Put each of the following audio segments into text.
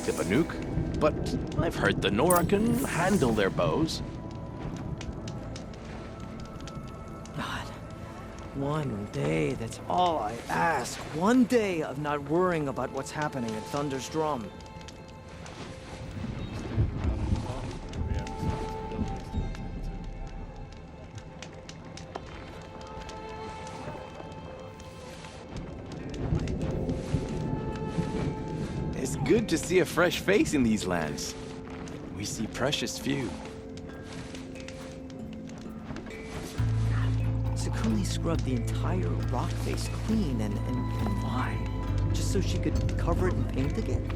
like the Banuk, but I've heard the Nora can handle their bows. God, one day, that's all I ask. One day of not worrying about what's happening at Thunder's Drum. It's good to see a fresh face in these lands. We see precious few. Sakuni scrubbed the entire rock face clean, and why? Just so she could cover it in paint again?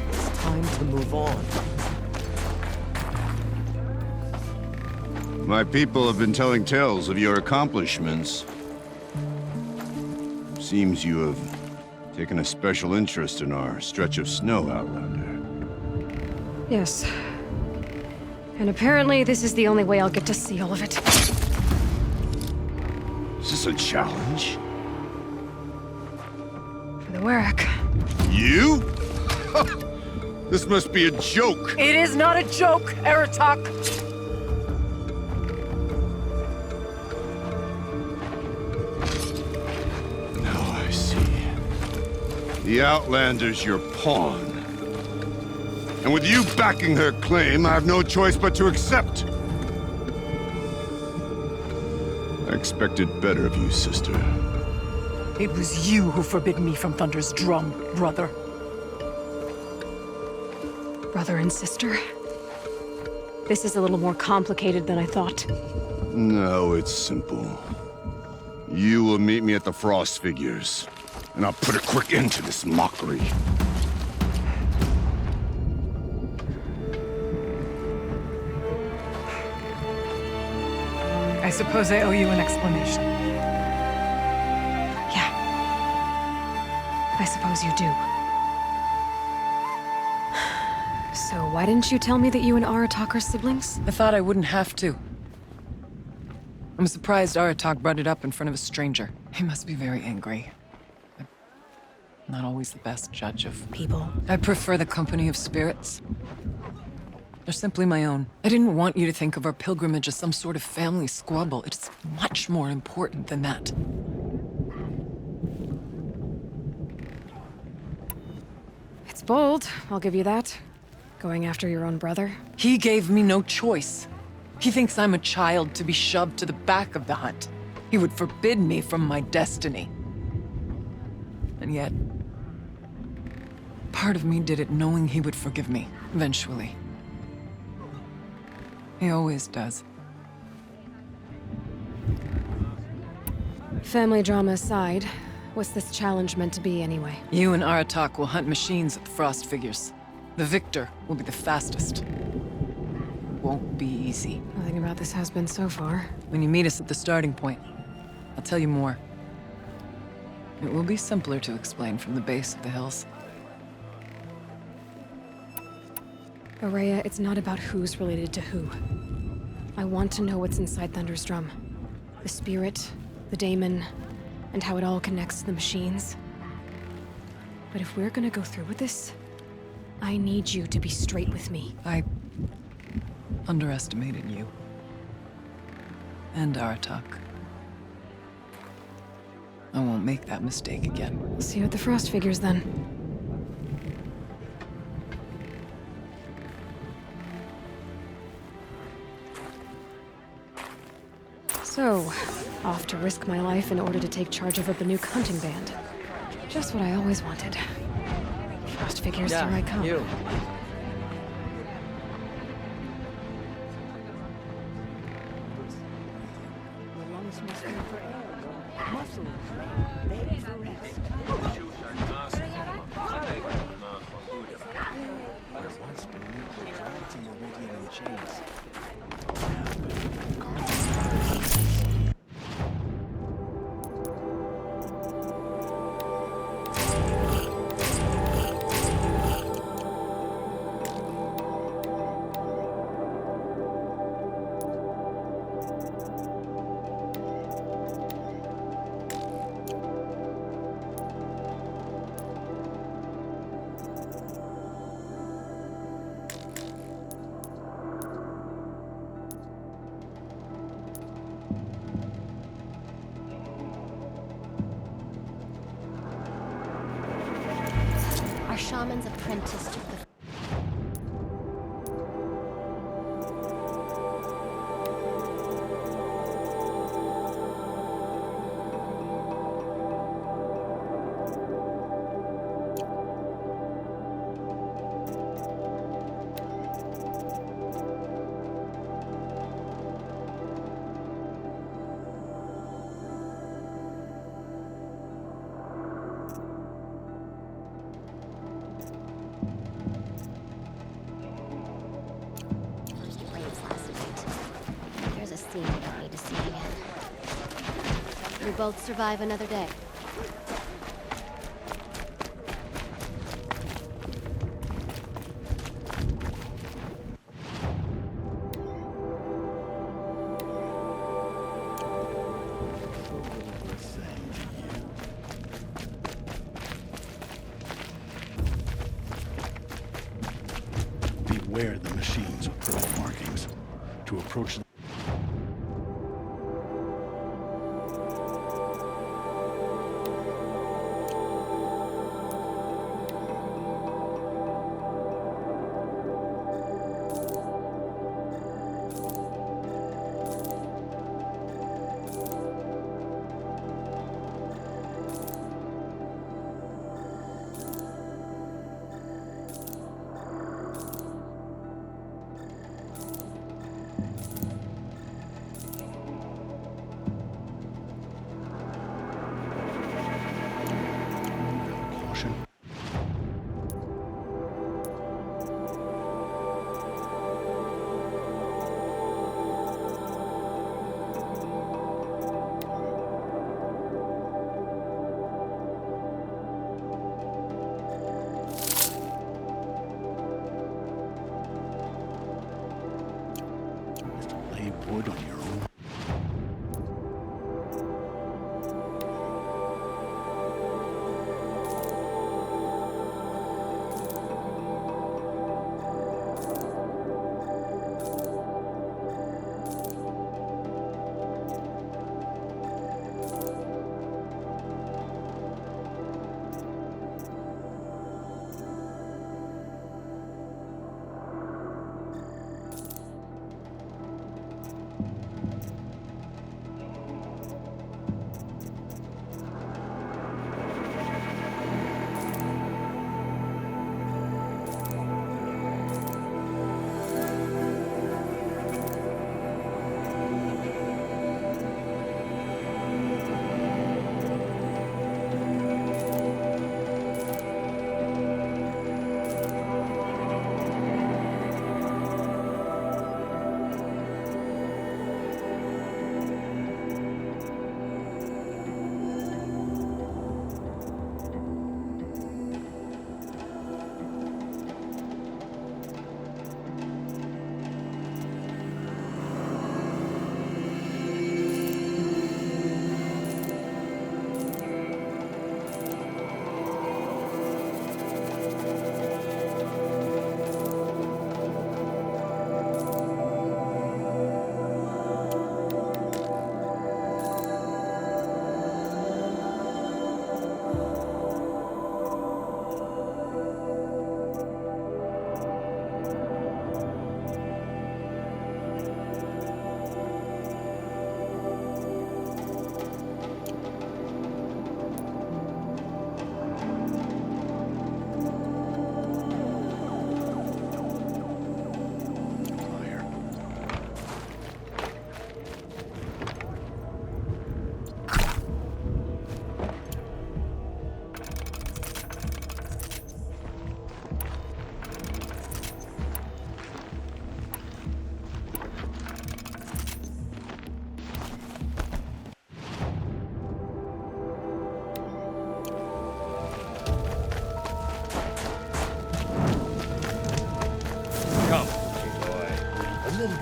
It's time to move on. My people have been telling tales of your accomplishments. Seems you have taken a special interest in our stretch of snow, Outlander. Yes. And apparently this is the only way I'll get to see all of it. Is this a challenge? For the Warwick. You? This must be a joke. It is not a joke, Aratak! The Outlander's your pawn. And with you backing her claim, I have no choice but to accept. I expected better of you, sister. It was you who forbid me from Thunder's Drum, brother. Brother and sister? This is a little more complicated than I thought. No, it's simple. You will meet me at the Frost Figures, and I'll put a quick end to this mockery. I suppose I owe you an explanation. Yeah. I suppose you do. So why didn't you tell me that you and Aratak are siblings? I thought I wouldn't have to. I'm surprised Aratak brought it up in front of a stranger. He must be very angry. I'm not always the best judge of People. I prefer the company of spirits. They're simply my own. I didn't want you to think of our pilgrimage as some sort of family squabble. It's much more important than that. It's bold, I'll give you that. Going after your own brother. He gave me no choice. He thinks I'm a child to be shoved to the back of the hunt. He would forbid me from my destiny. And yet, part of me did it knowing he would forgive me, eventually. He always does. Family drama aside, what's this challenge meant to be anyway? You and Aratak will hunt machines at the Frost Figures. The victor will be the fastest. Won't be easy. Nothing about this has been so far. When you meet us at the starting point, I'll tell you more. It will be simpler to explain from the base of the hills. Araya, it's not about who's related to who. I want to know what's inside Thunder's Drum. The spirit, the daemon, and how it all connects to the machines. But if we're gonna go through with this, I need you to be straight with me. I underestimated you. And Aratak. I won't make that mistake again. We'll see you at the Frost Figures then. So, off to risk my life in order to take charge of a Banuk hunting band. Just what I always wanted. Frost Figures, here I come. You. shaman's apprentice took the There's a scene we don't need to see again. We both survive another day. Beware the machines with purple markings. To approach them. Caution. Just lay wood on your own.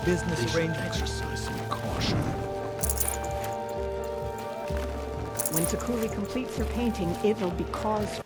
Business They should arrangement. exercise some caution. When Takuri completes her painting, it'll be cause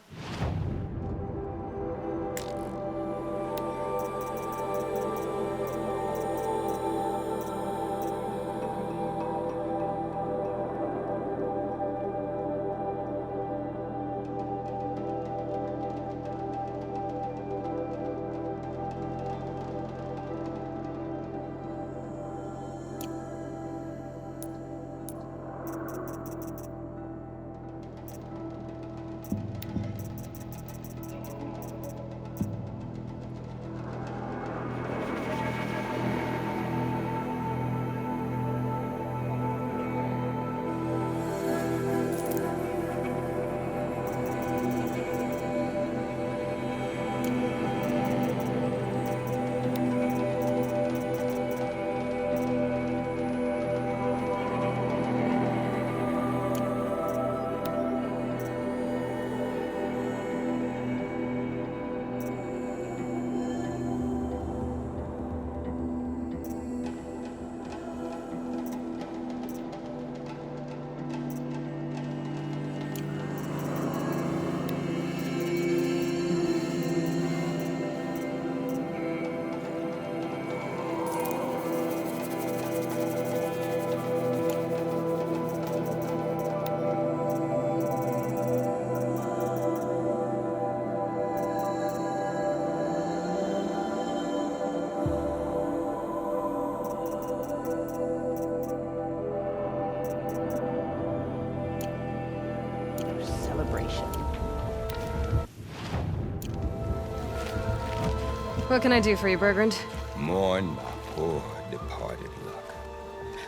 What can I do for you, Bergrand? Mourn my poor departed luck.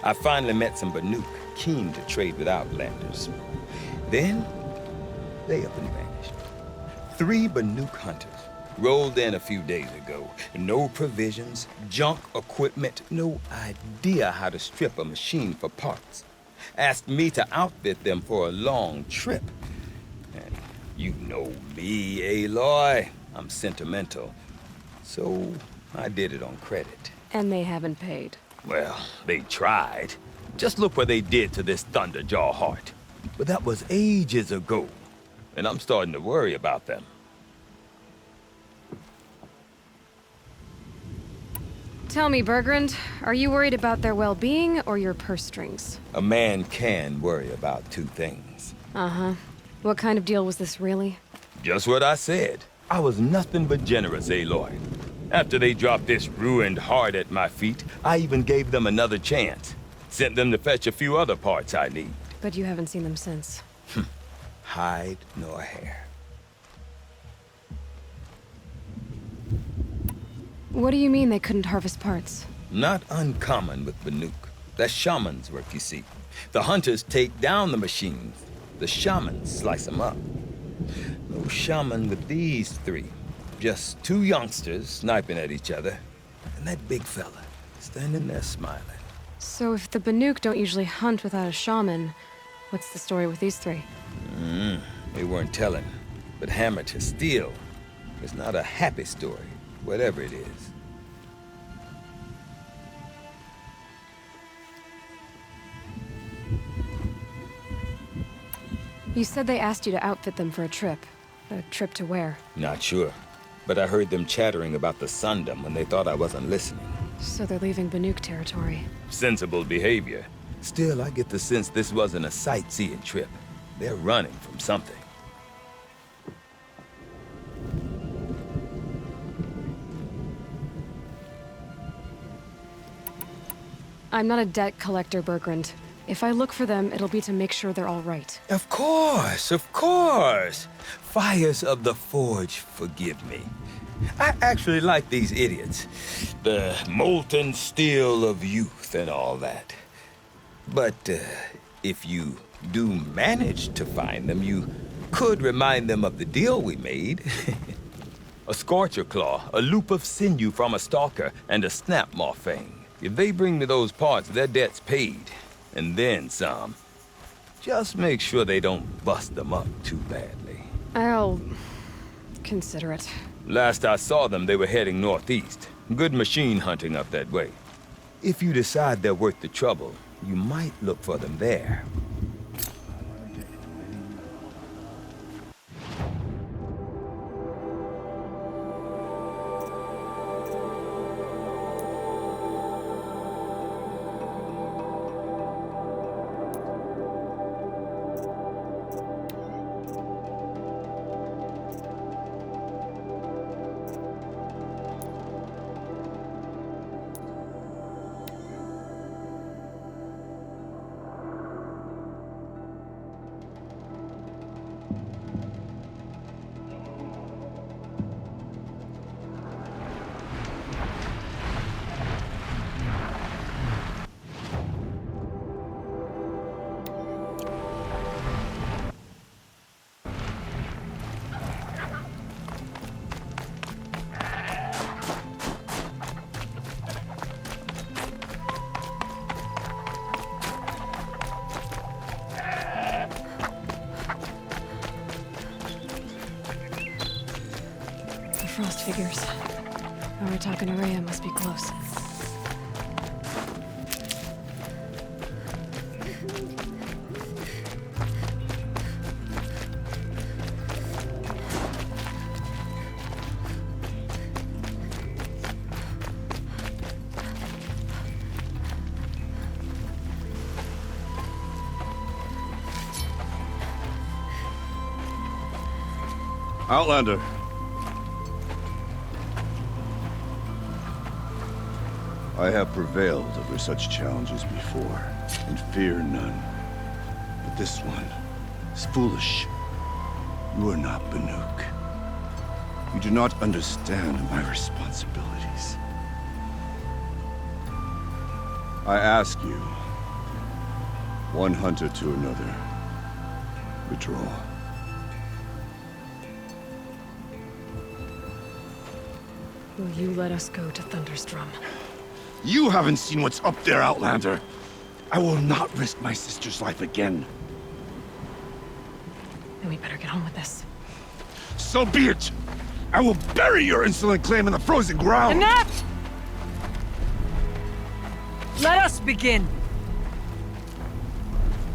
I finally met some Banuk, keen to trade with Outlanders. Then, they up and vanished. 3 Banuk hunters rolled in a few days ago. No provisions, junk equipment, no idea how to strip a machine for parts. Asked me to outfit them for a long trip. And you know me, Aloy. I'm sentimental. So I did it on credit. And they haven't paid. Well, they tried. Just look what they did to this Thunderjaw heart. But that was ages ago. And I'm starting to worry about them. Tell me, Bergrand, are you worried about their well-being or your purse strings? A man can worry about 2 things. Uh-huh. What kind of deal was this, really? Just what I said. I was nothing but generous, Aloy. After they dropped this ruined heart at my feet, I even gave them another chance. Sent them to fetch a few other parts I need. But you haven't seen them since. Hide nor hair. What do you mean they couldn't harvest parts? Not uncommon with Banuk. That's shaman's work, you see. The hunters take down the machines. The shamans slice them up. No shaman with these 3. Just 2 youngsters sniping at each other. And that big fella standing there smiling. So if the Banuk don't usually hunt without a shaman, what's the story with these 3? They weren't telling. But hammer to steel is not a happy story, whatever it is. You said they asked you to outfit them for a trip. A trip to where? Not sure. But I heard them chattering about the Sundom when they thought I wasn't listening. So they're leaving Banuk territory. Sensible behavior. Still, I get the sense this wasn't a sightseeing trip. They're running from something. I'm not a debt collector, Bergrand. If I look for them, it'll be to make sure they're all right. Of course, of course. Fires of the Forge forgive me. I actually like these idiots. The molten steel of youth and all that. But if you do manage to find them, you could remind them of the deal we made. A Scorcher Claw, a loop of sinew from a stalker, and a Snapmaw Fang. If they bring me those parts, their debt's paid. And then some. Just make sure they don't bust them up too badly. I'll consider it. Last I saw them, they were heading northeast. Good machine hunting up that way. If you decide they're worth the trouble, you might look for them there. Frost figures. Aratak and Araya must be close. Outlander. I have prevailed over such challenges before, and fear none. But this one is foolish. You are not Banuk. You do not understand my responsibilities. I ask you, one hunter to another, withdraw. Will you let us go to Thunderstrom? You haven't seen what's up there, Outlander. I will not risk my sister's life again. Then we better get on with this. So be it! I will bury your insolent claim in the frozen ground! Enough! Let us begin.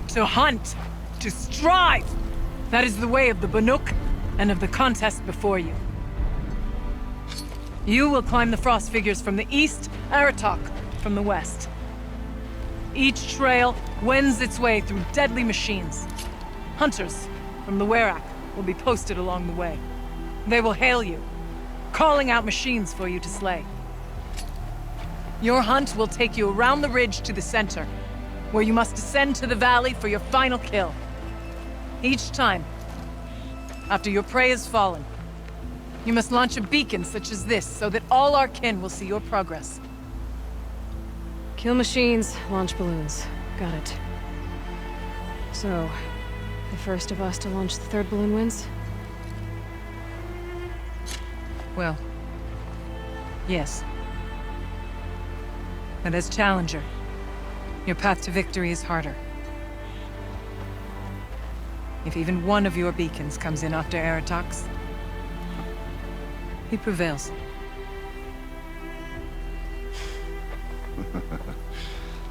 To hunt. To strive. That is the way of the Banuk and of the contest before you. You will climb the frost figures from the east, Aratok from the west. Each trail wends its way through deadly machines. Hunters from the Werak will be posted along the way. They will hail you, calling out machines for you to slay. Your hunt will take you around the ridge to the center, where you must descend to the valley for your final kill. Each time, after your prey has fallen, you must launch a beacon such as this so that all our kin will see your progress. Kill machines, launch balloons. Got it. So, the first of us to launch the third balloon wins? Well, yes. But as challenger, your path to victory is harder. If even one of your beacons comes in after Aratok's, he prevails.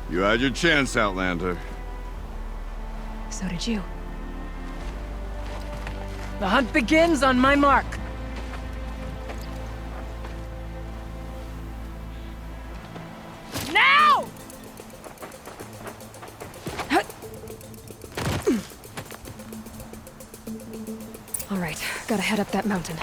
You had your chance, Outlander. So did you. The hunt begins on my mark. Now! All right, gotta head up that mountain.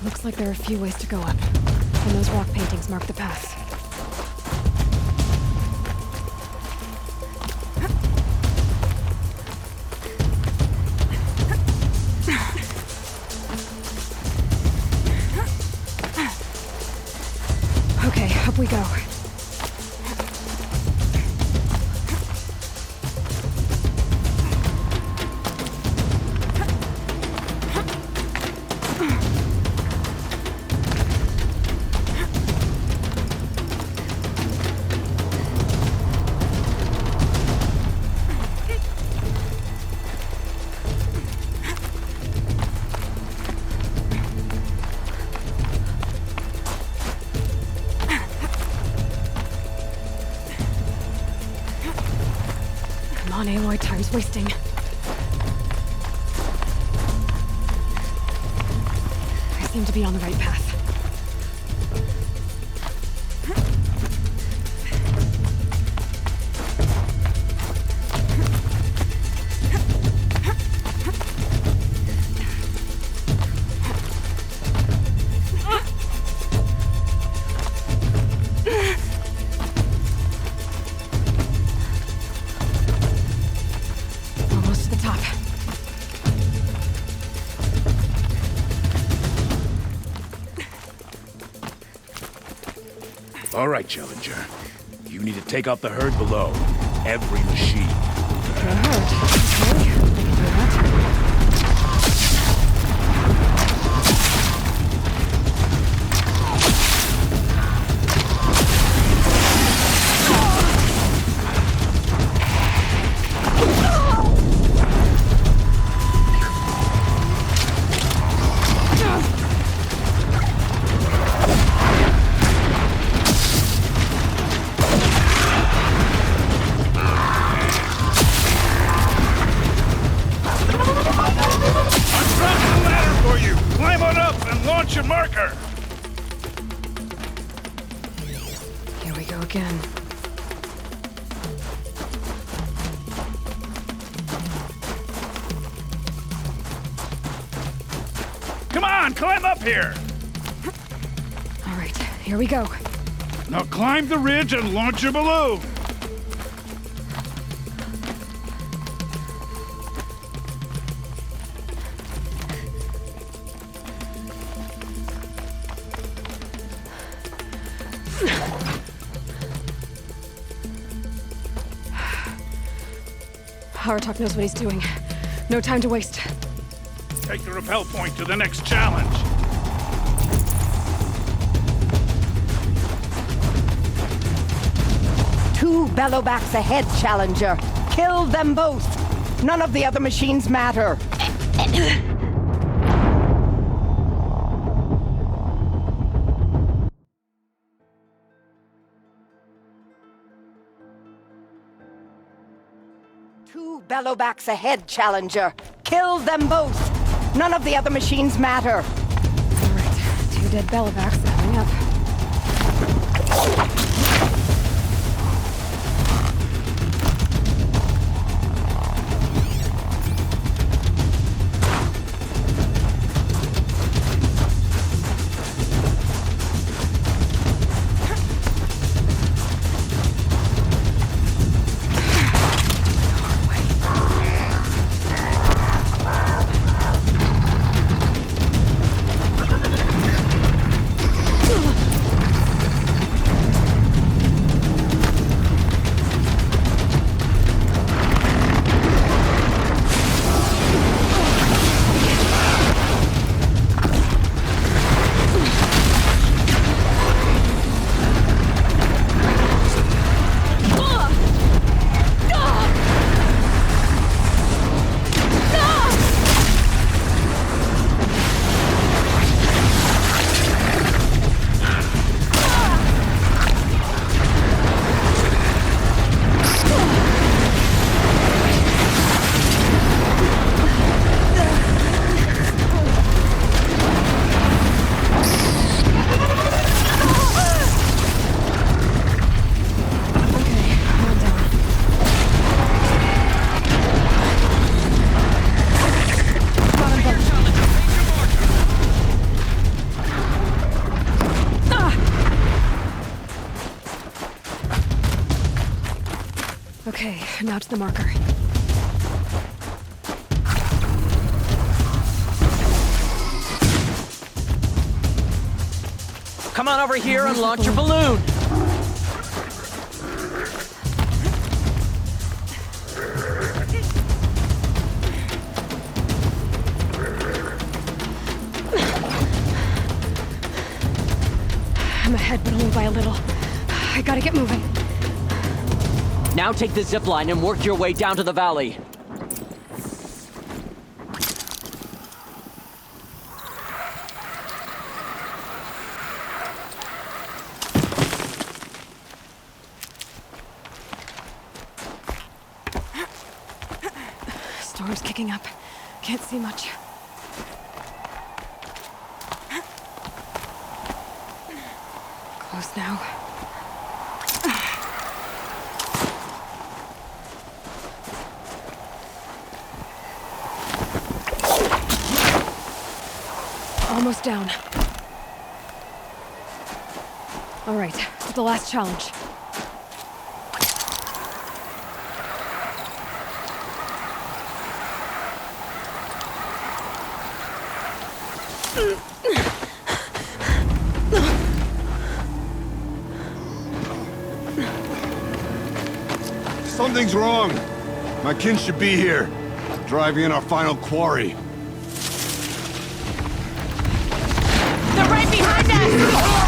Looks like there are a few ways to go up, and those rock paintings mark the path. Okay, up we go. Come on, Aloy, time's wasting. I seem to be on the right path. Almost to the top. All right, Challenger. You need to take out the herd below. Every machine. The herd. Okay, I can do that. Launch your marker! Here we go again. Come on, climb up here! All right, here we go. Now climb the ridge and launch your balloon! Aratok knows what he's doing. No time to waste. Take the rappel point to the next challenge. Two bellowbacks ahead, Challenger. Kill them both. None of the other machines matter. Two bellowbacks ahead, Challenger. Kill them both. None of the other machines matter. All right, 2 dead bellowbacks coming up. Okay, now to the marker. Come on over here and launch your balloon. I'm ahead, but only by a little. I gotta get moving. Now take the zip line and work your way down to the valley. Storm's kicking up. Can't see much. Close now. Almost down. All right, to the last challenge. Something's wrong. My kin should be here, driving in our final quarry. They're right behind us!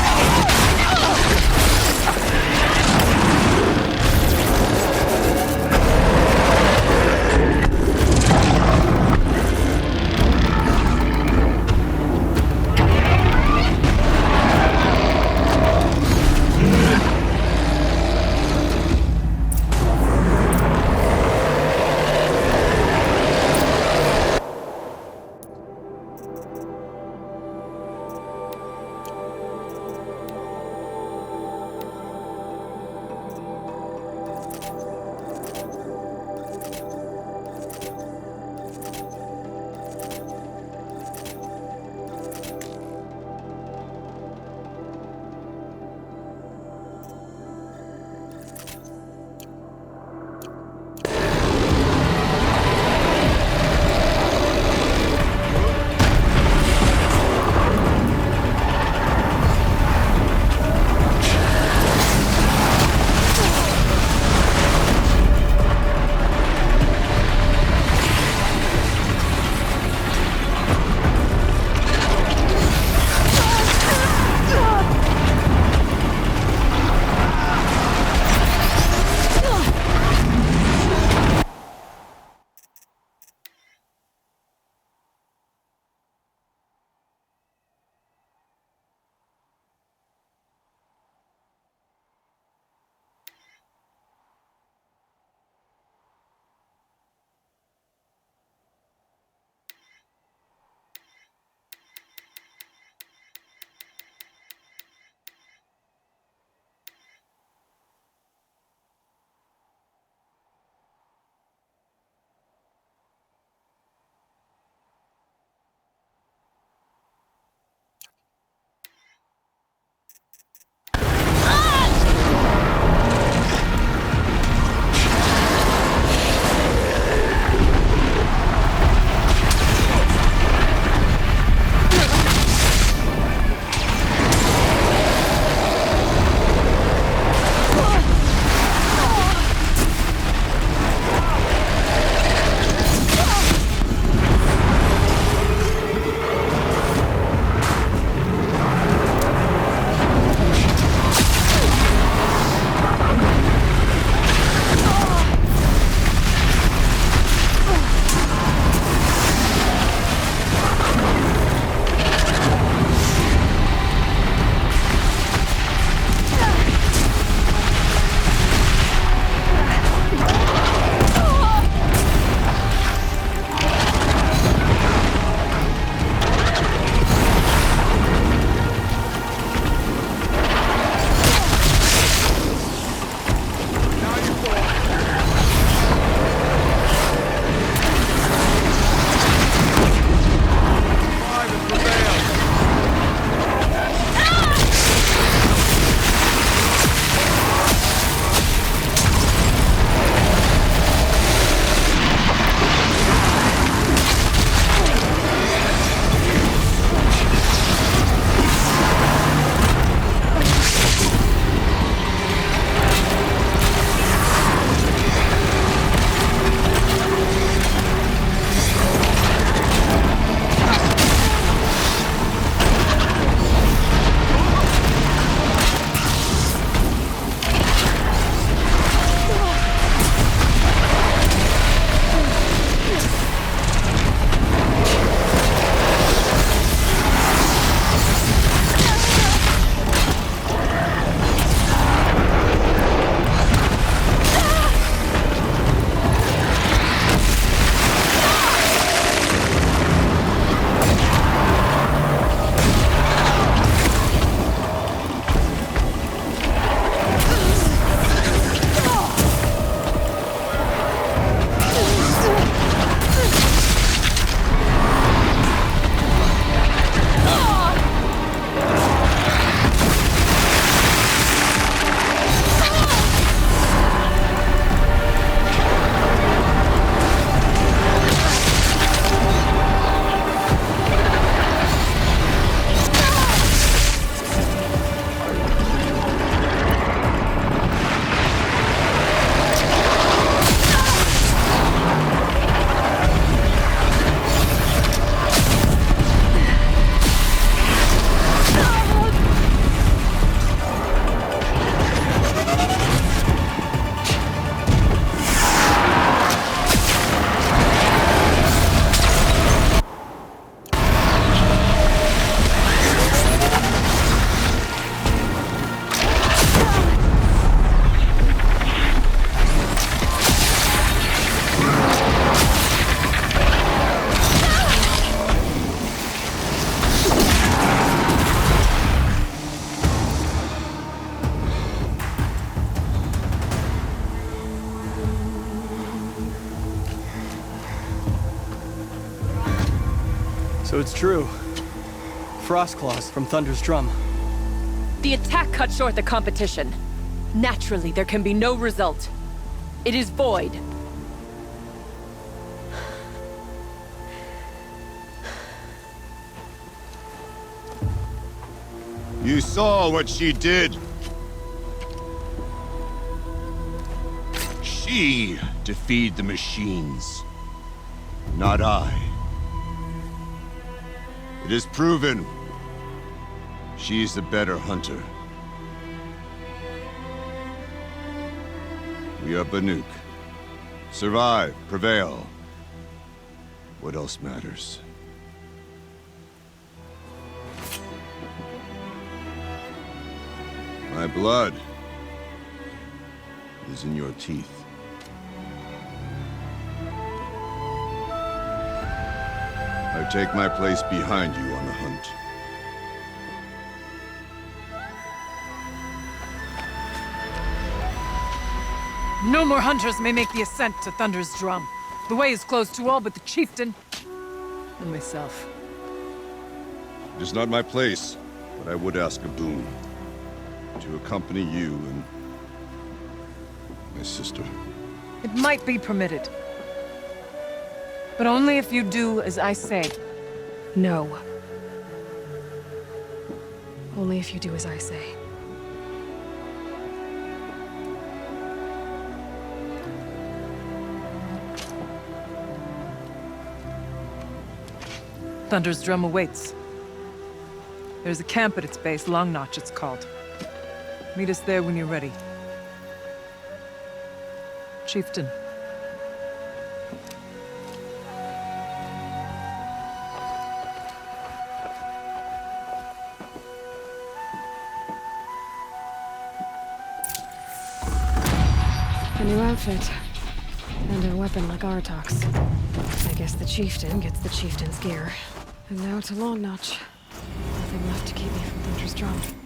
So it's true. Frost claws from Thunder's drum. The attack cut short the competition. Naturally, there can be no result. It is void. You saw what she did. She defeated the machines, not I. It is proven. She's the better hunter. We are Banuk. Survive, prevail. What else matters? My blood is in your teeth. I take my place behind you on the hunt. No more hunters may make the ascent to Thunder's drum. The way is closed to all but the chieftain and myself. It is not my place, but I would ask a boon. To accompany you and my sister. It might be permitted. But only if you do as I say. No. Only if you do as I say. Thunder's drum awaits. There's a camp at its base, Long Notch it's called. Meet us there when you're ready. Chieftain. A new outfit. And a weapon like Artok's. I guess the chieftain gets the chieftain's gear. And now to Long Notch. Nothing left to keep me from Thunder's drum.